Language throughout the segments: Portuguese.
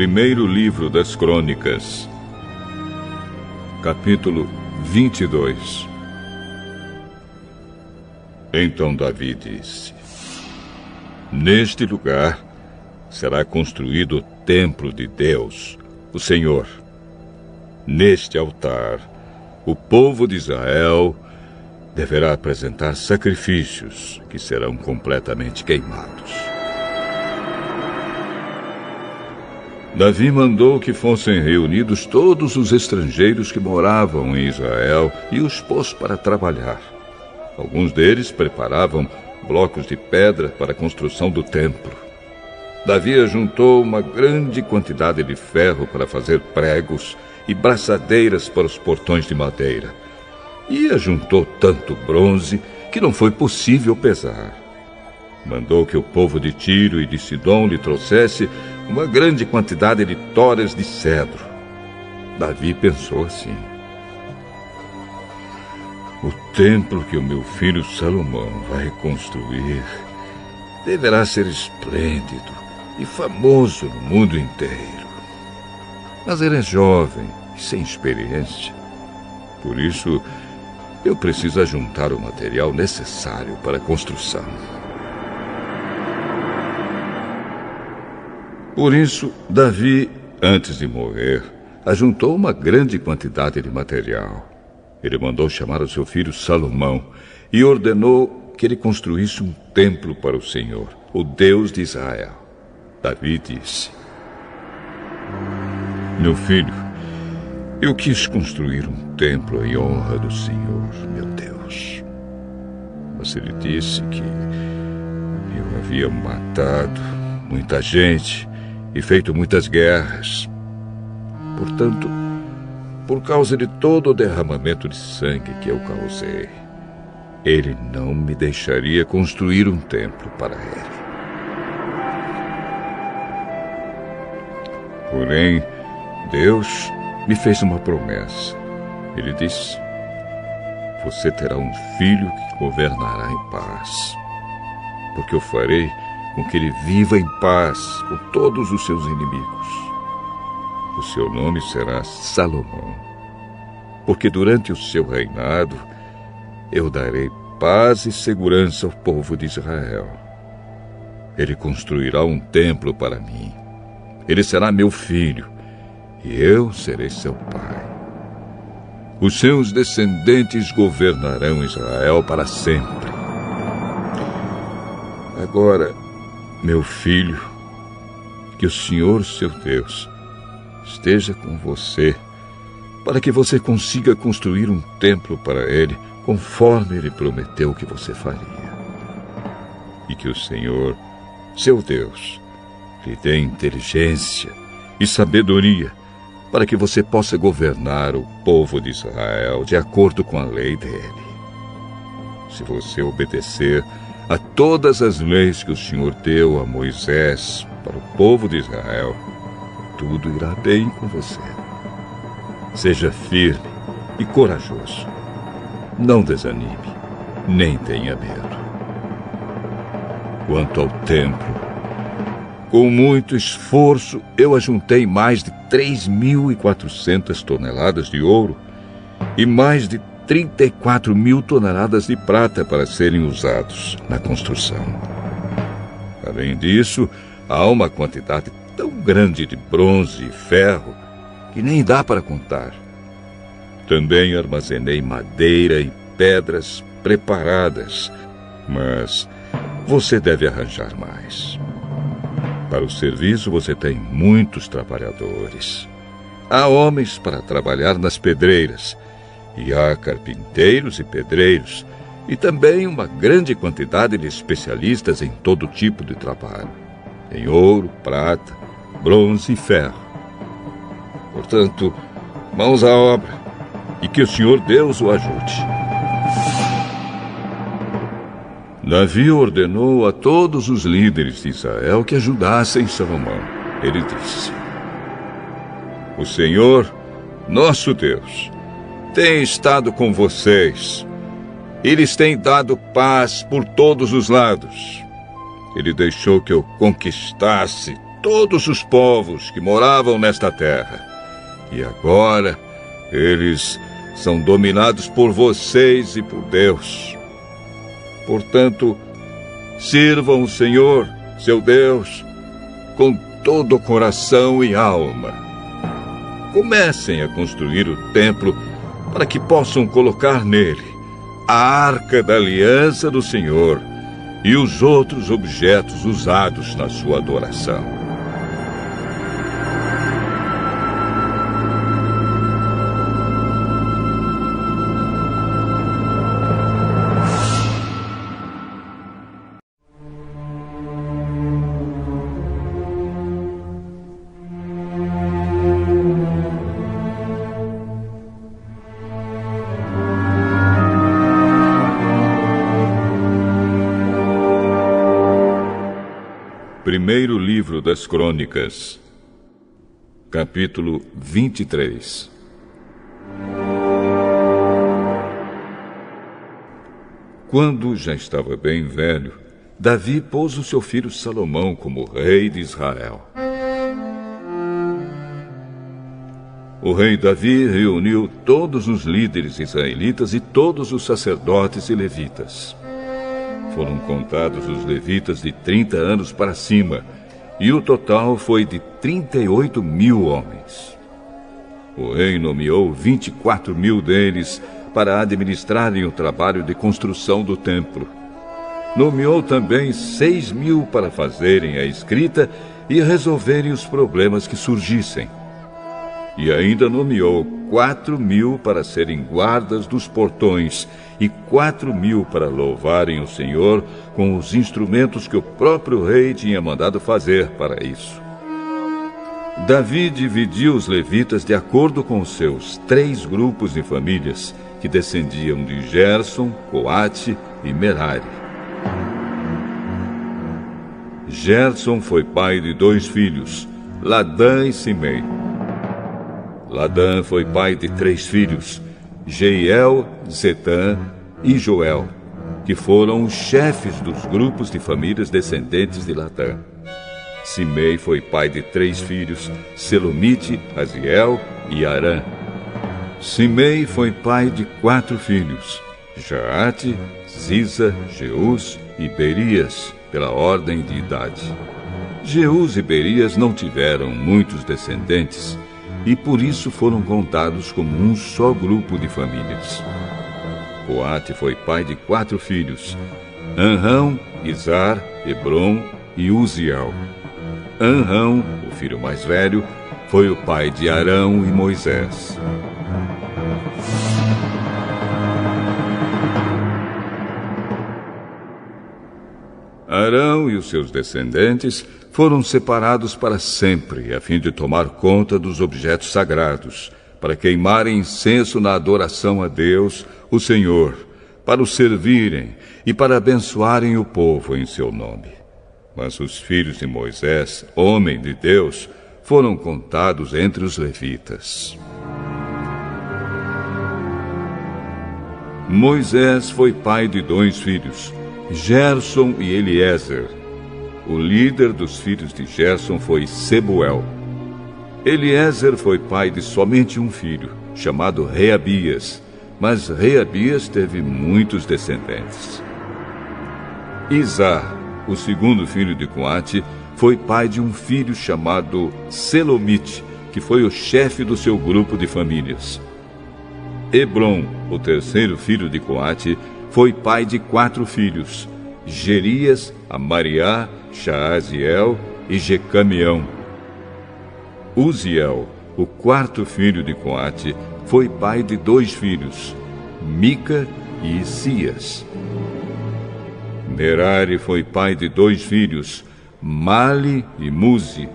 Primeiro livro das Crônicas, capítulo 22. Então Davi disse: Neste lugar será construído o templo de Deus, o Senhor. Neste altar, o povo de Israel deverá apresentar sacrifícios que serão completamente queimados. Davi mandou que fossem reunidos todos os estrangeiros que moravam em Israel e os pôs para trabalhar. Alguns deles preparavam blocos de pedra para a construção do templo. Davi ajuntou uma grande quantidade de ferro para fazer pregos e braçadeiras para os portões de madeira. E ajuntou tanto bronze que não foi possível pesar. Mandou que o povo de Tiro e de Sidom lhe trouxesse uma grande quantidade de toras de cedro. Davi pensou assim: o templo que o meu filho Salomão vai construir deverá ser esplêndido e famoso no mundo inteiro. Mas ele é jovem e sem experiência. Por isso, eu preciso ajuntar o material necessário para a construção. Por isso, Davi, antes de morrer, ajuntou uma grande quantidade de material. Ele mandou chamar o seu filho Salomão e ordenou que ele construísse um templo para o Senhor, o Deus de Israel. Davi disse: Meu filho, eu quis construir um templo em honra do Senhor, meu Deus. Mas ele disse que eu havia matado muita gente e feito muitas guerras. Portanto, por causa de todo o derramamento de sangue que eu causei, ele não me deixaria construir um templo para ele. Porém, Deus me fez uma promessa. Ele disse: Você terá um filho que governará em paz, porque eu farei com que ele viva em paz com todos os seus inimigos. O seu nome será Salomão, porque durante o seu reinado eu darei paz e segurança ao povo de Israel. Ele construirá um templo para mim. Ele será meu filho e eu serei seu pai. Os seus descendentes governarão Israel para sempre. Agora, meu filho, que o Senhor, seu Deus, esteja com você, para que você consiga construir um templo para ele, conforme ele prometeu que você faria. E que o Senhor, seu Deus, lhe dê inteligência e sabedoria, para que você possa governar o povo de Israel de acordo com a lei dele. Se você obedecer a todas as leis que o Senhor deu a Moisés para o povo de Israel, tudo irá bem com você. Seja firme e corajoso. Não desanime, nem tenha medo. Quanto ao templo, com muito esforço, eu ajuntei mais de 3.400 toneladas de ouro e mais de 34.000 toneladas de prata para serem usados na construção. Além disso, há uma quantidade tão grande de bronze e ferro que nem dá para contar. Também armazenei madeira e pedras preparadas, mas você deve arranjar mais. Para o serviço você tem muitos trabalhadores. Há homens para trabalhar nas pedreiras, e há carpinteiros e pedreiros, e também uma grande quantidade de especialistas em todo tipo de trabalho, em ouro, prata, bronze e ferro. Portanto, mãos à obra, e que o Senhor Deus o ajude. Davi ordenou a todos os líderes de Israel que ajudassem Salomão. Ele disse: O Senhor, nosso Deus, tem estado com vocês. Ele lhes tem dado paz por todos os lados. Ele deixou que eu conquistasse todos os povos que moravam nesta terra. E agora eles são dominados por vocês e por Deus. Portanto, sirvam o Senhor, seu Deus, com todo o coração e alma. Comecem a construir o templo para que possam colocar nele a Arca da Aliança do Senhor e os outros objetos usados na sua adoração. Primeiro livro das Crônicas, capítulo 23. Quando já estava bem velho, Davi pôs o seu filho Salomão como rei de Israel. O rei Davi reuniu todos os líderes israelitas e todos os sacerdotes e levitas. Foram contados os levitas de 30 anos para cima, e o total foi de 38.000 homens. O rei nomeou 24.000 deles para administrarem o trabalho de construção do templo. Nomeou também 6.000 para fazerem a escrita e resolverem os problemas que surgissem. E ainda nomeou 4.000 para serem guardas dos portões e 4.000 para louvarem o Senhor com os instrumentos que o próprio rei tinha mandado fazer para isso. Davi dividiu os levitas de acordo com os seus 3 grupos de famílias, que descendiam de Gerson, Coate e Merari. Gerson foi pai de 2 filhos, Ladã e Simei. Ladã foi pai de 3 filhos, Jeiel, Zetã e Joel, que foram os chefes dos grupos de famílias descendentes de Ladã. Simei foi pai de 3 filhos, Selomite, Aziel e Arã. Simei foi pai de 4 filhos, Jaate, Ziza, Jeus e Berias, pela ordem de idade. Jeus e Berias não tiveram muitos descendentes, e por isso foram contados como um só grupo de famílias. Coate foi pai de 4 filhos, Anrão, Izar, Hebron e Uziel. Anrão, o filho mais velho, foi o pai de Arão e Moisés. Arão e os seus descendentes foram separados para sempre, a fim de tomar conta dos objetos sagrados, para queimarem incenso na adoração a Deus, o Senhor, para o servirem e para abençoarem o povo em seu nome. Mas os filhos de Moisés, homem de Deus, foram contados entre os levitas. Moisés foi pai de 2 filhos, Gerson e Eliezer. O líder dos filhos de Gerson foi Sebuel. Eliezer foi pai de somente um filho, chamado Reabias, mas Reabias teve muitos descendentes. Izar, o segundo filho de Coate, foi pai de um filho chamado Selomite, que foi o chefe do seu grupo de famílias. Hebron, o terceiro filho de Coate, foi pai de 4 filhos, Gerias, Amariá, Jaaziel e Jecameão. Uziel, o 4º filho de Coate, foi pai de 2 filhos, Mica e Isias. Merari foi pai de 2 filhos, Mali e Muzi.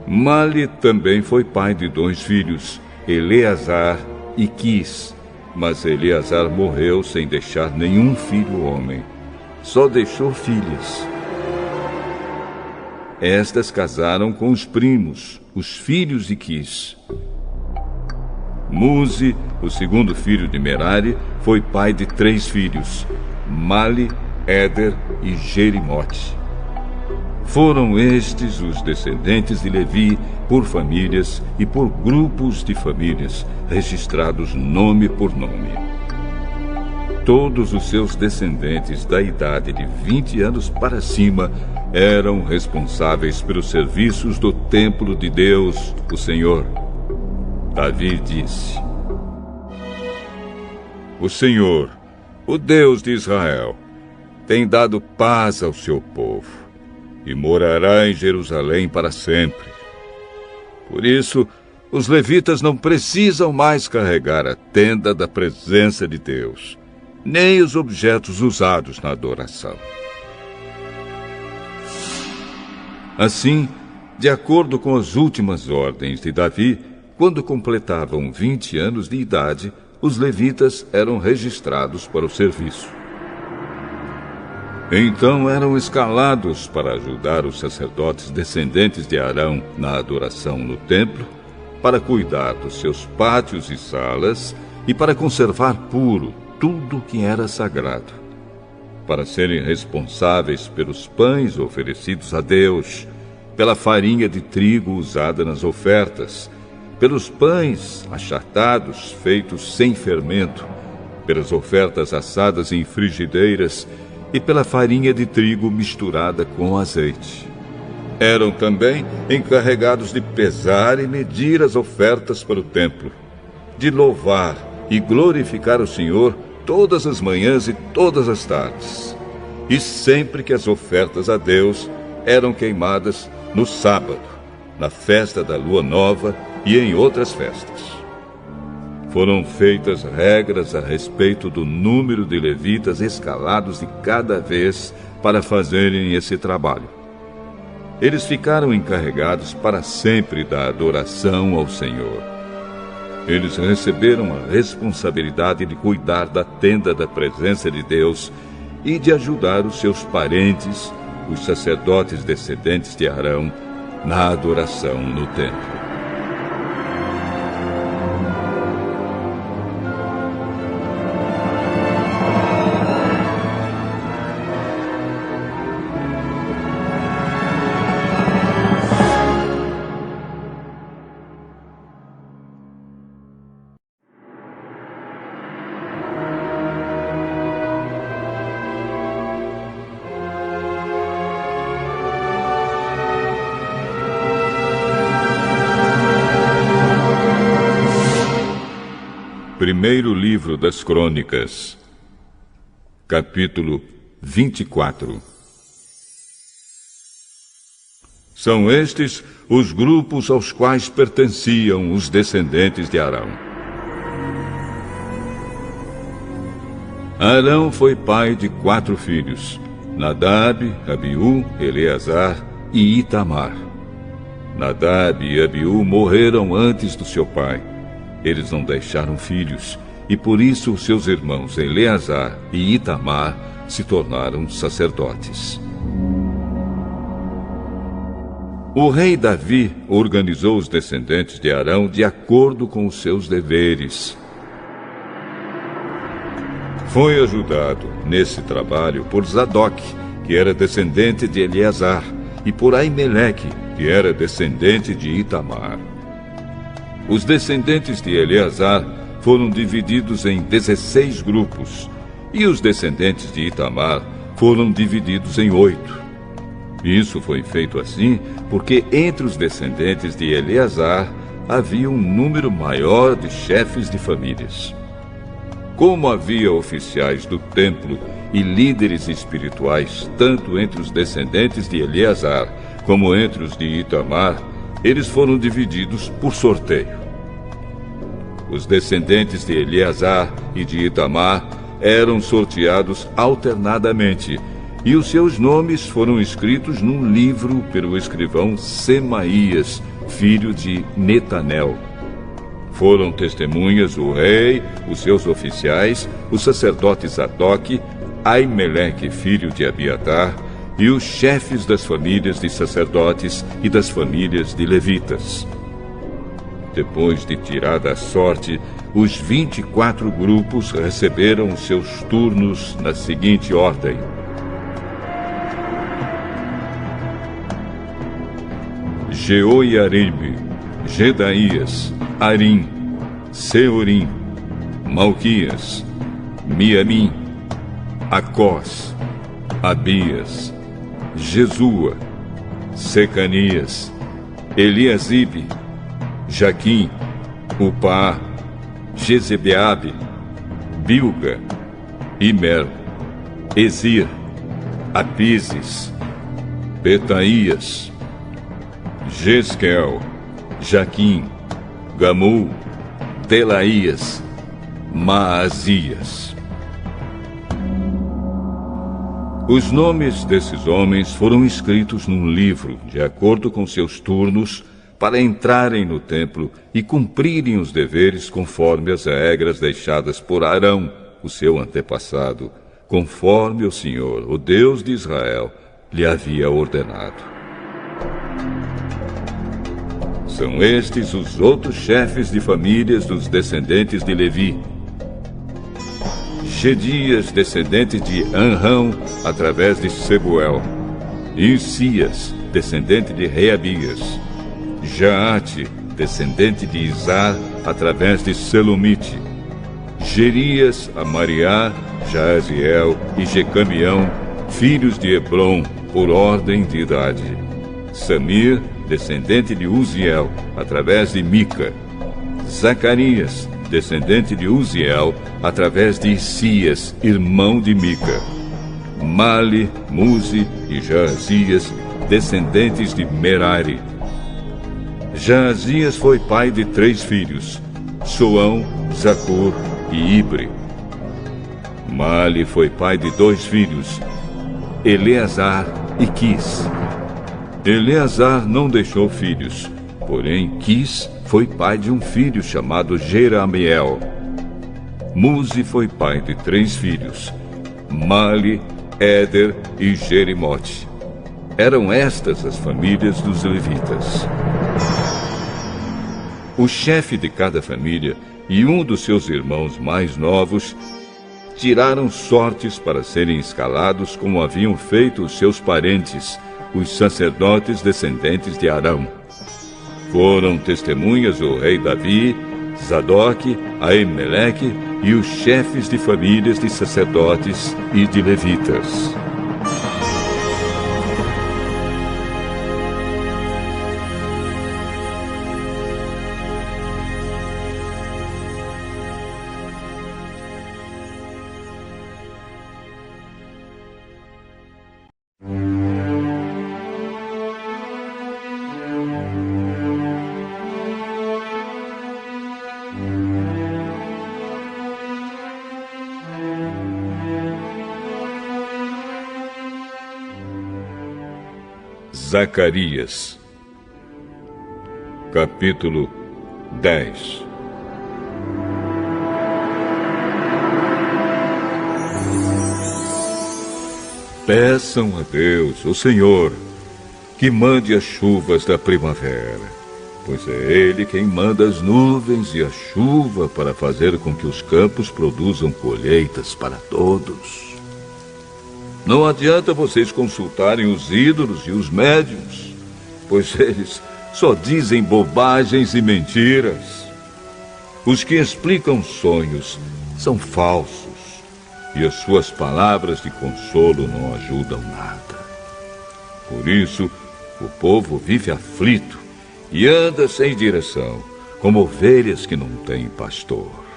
Mali também foi pai de 2 filhos, Eleazar e Quis. Mas Eleazar morreu sem deixar nenhum filho homem. Só deixou filhas. Estas casaram com os primos, os filhos de Quis. Muzi, o segundo filho de Merari, foi pai de 3 filhos, Mali, Éder e Jerimote. Foram estes os descendentes de Levi por famílias e por grupos de famílias, registrados nome por nome. Todos os seus descendentes da idade de 20 anos para cima eram responsáveis pelos serviços do templo de Deus, o Senhor. Davi disse: O Senhor, o Deus de Israel, tem dado paz ao seu povo e morará em Jerusalém para sempre. Por isso, os levitas não precisam mais carregar a tenda da presença de Deus, nem os objetos usados na adoração. Assim, de acordo com as últimas ordens de Davi, quando completavam 20 anos de idade, os levitas eram registrados para o serviço. Então eram escalados para ajudar os sacerdotes descendentes de Arão na adoração no templo, para cuidar dos seus pátios e salas e para conservar puro tudo que era sagrado, para serem responsáveis pelos pães oferecidos a Deus, pela farinha de trigo usada nas ofertas, pelos pães achatados feitos sem fermento, pelas ofertas assadas em frigideiras e pela farinha de trigo misturada com azeite. Eram também encarregados de pesar e medir as ofertas para o templo, de louvar e glorificar o Senhor todas as manhãs e todas as tardes, e sempre que as ofertas a Deus eram queimadas no sábado, na festa da lua nova e em outras festas. Foram feitas regras a respeito do número de levitas escalados de cada vez para fazerem esse trabalho. Eles ficaram encarregados para sempre da adoração ao Senhor. Eles receberam a responsabilidade de cuidar da tenda da presença de Deus e de ajudar os seus parentes, os sacerdotes descendentes de Arão, na adoração no templo. Primeiro livro das Crônicas, capítulo 24. São estes os grupos aos quais pertenciam os descendentes de Arão. Arão foi pai de 4 filhos: Nadab, Abiú, Eleazar e Itamar. Nadab e Abiú morreram antes do seu pai. Eles não deixaram filhos, e por isso seus irmãos Eleazar e Itamar se tornaram sacerdotes. O rei Davi organizou os descendentes de Arão de acordo com os seus deveres. Foi ajudado nesse trabalho por Zadok, que era descendente de Eleazar, e por Aimeleque, que era descendente de Itamar. Os descendentes de Eleazar foram divididos em 16 grupos, e os descendentes de Itamar foram divididos em 8. Isso foi feito assim porque entre os descendentes de Eleazar havia um número maior de chefes de famílias. Como havia oficiais do templo e líderes espirituais tanto entre os descendentes de Eleazar como entre os de Itamar, eles foram divididos por sorteio. Os descendentes de Eleazar e de Itamar eram sorteados alternadamente, e os seus nomes foram escritos num livro pelo escrivão Semaías, filho de Netanel. Foram testemunhas o rei, os seus oficiais, o sacerdote Zadok, Aimeleque, filho de Abiatar, e os chefes das famílias de sacerdotes e das famílias de levitas. Depois de tirada a sorte, os 24 grupos receberam os seus turnos na seguinte ordem: Jeoiaribe, Jedaías, Arim, Seorim, Malquias, Miamim, Acós, Abias, Jesua, Secanias, Eliasibe, Jaquim, Upá, Jezebeabe, Bilga, Imer, Ezir, Apises, Betaías, Jesquel, Jaquim, Gamul, Delaías, Maazias. Os nomes desses homens foram escritos num livro, de acordo com seus turnos, para entrarem no templo e cumprirem os deveres conforme as regras deixadas por Arão, o seu antepassado, conforme o Senhor, o Deus de Israel, lhe havia ordenado. São estes os outros chefes de famílias dos descendentes de Levi. Gedias, descendente de Anrão, através de Sebuel. Isias, descendente de Reabias. Jaate, descendente de Izar, através de Selomite. Gerias, Amariá, Jaaziel e Jecamião, filhos de Hebron, por ordem de idade. Samir, descendente de Uziel, através de Mica. Zacarias, descendente de Uziel, através de Isias, irmão de Mica. Mali, Muzi e Jaazias, descendentes de Merari. Jaazias foi pai de 3 filhos, Soão, Zacur e Ibre. Mali foi pai de 2 filhos, Eleazar e Quis. Eleazar não deixou filhos, porém Quis foi pai de um filho chamado Jeramiel. Muzi foi pai de 3 filhos, Mali, Éder e Jerimote. Eram estas as famílias dos levitas. O chefe de cada família e um dos seus irmãos mais novos tiraram sortes para serem escalados como haviam feito os seus parentes, os sacerdotes descendentes de Arão. Foram testemunhas o rei Davi, Zadok, Aimeleque e os chefes de famílias de sacerdotes e de levitas. Zacarias, capítulo 10. Peçam a Deus, o Senhor, que mande as chuvas da primavera, pois é Ele quem manda as nuvens e a chuva para fazer com que os campos produzam colheitas para todos. Não adianta vocês consultarem os ídolos e os médiuns, pois eles só dizem bobagens e mentiras. Os que explicam sonhos são falsos, e as suas palavras de consolo não ajudam nada. Por isso, o povo vive aflito e anda sem direção, como ovelhas que não têm pastor.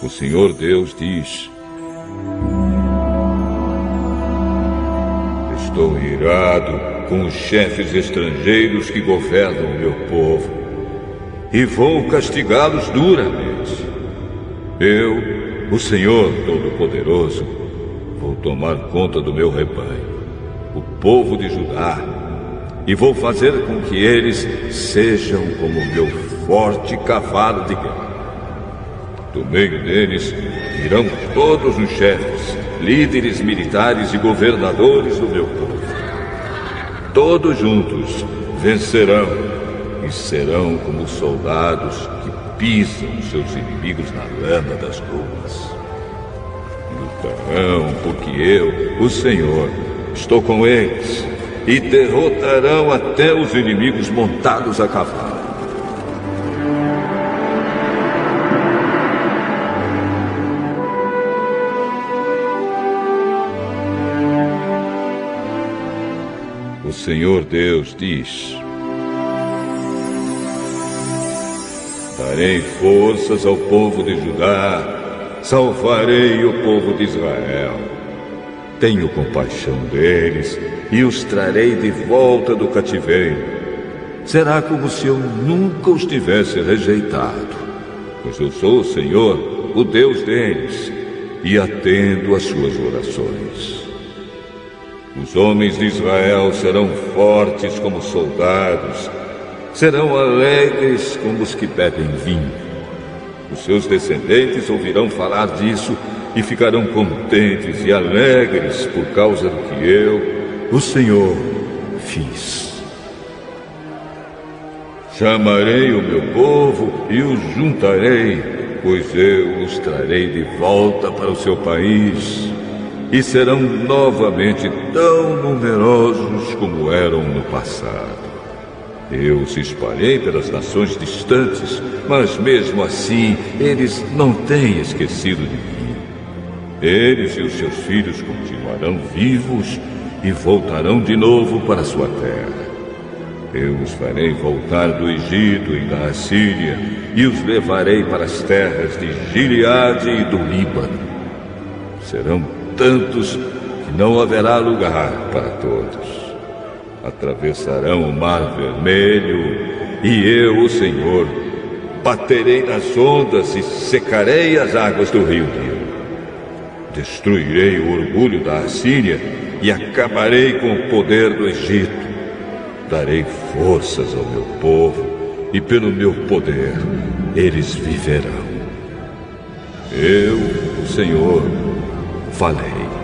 O Senhor Deus diz: estou irado com os chefes estrangeiros que governam o meu povo e vou castigá-los duramente. Eu, o Senhor Todo-Poderoso, vou tomar conta do meu rebanho, o povo de Judá, e vou fazer com que eles sejam como o meu forte cavalo de guerra. Do meio deles virão todos os chefes, líderes militares e governadores do meu povo. Todos juntos vencerão e serão como soldados que pisam seus inimigos na lama das ruas. Lutarão porque eu, o Senhor, estou com eles, e derrotarão até os inimigos montados a cavalo. O Senhor Deus diz: darei forças ao povo de Judá, salvarei o povo de Israel. Tenho compaixão deles e os trarei de volta do cativeiro. Será como se eu nunca os tivesse rejeitado, pois eu sou o Senhor, o Deus deles, e atendo às suas orações. Os homens de Israel serão fortes como soldados, serão alegres como os que bebem vinho. Os seus descendentes ouvirão falar disso e ficarão contentes e alegres por causa do que eu, o Senhor, fiz. Chamarei o meu povo e os juntarei, pois eu os trarei de volta para o seu país, e serão novamente tão numerosos como eram no passado. Eu os espalhei pelas nações distantes, mas mesmo assim eles não têm esquecido de mim. Eles e os seus filhos continuarão vivos e voltarão de novo para sua terra. Eu os farei voltar do Egito e da Assíria, e os levarei para as terras de Gileade e do Líbano. Serão tantos que não haverá lugar para todos. Atravessarão o Mar Vermelho, e eu, o Senhor, baterei nas ondas e secarei as águas do rio Nilo. Destruirei o orgulho da Assíria e acabarei com o poder do Egito. Darei forças ao meu povo, e pelo meu poder eles viverão. Eu, o Senhor, falei.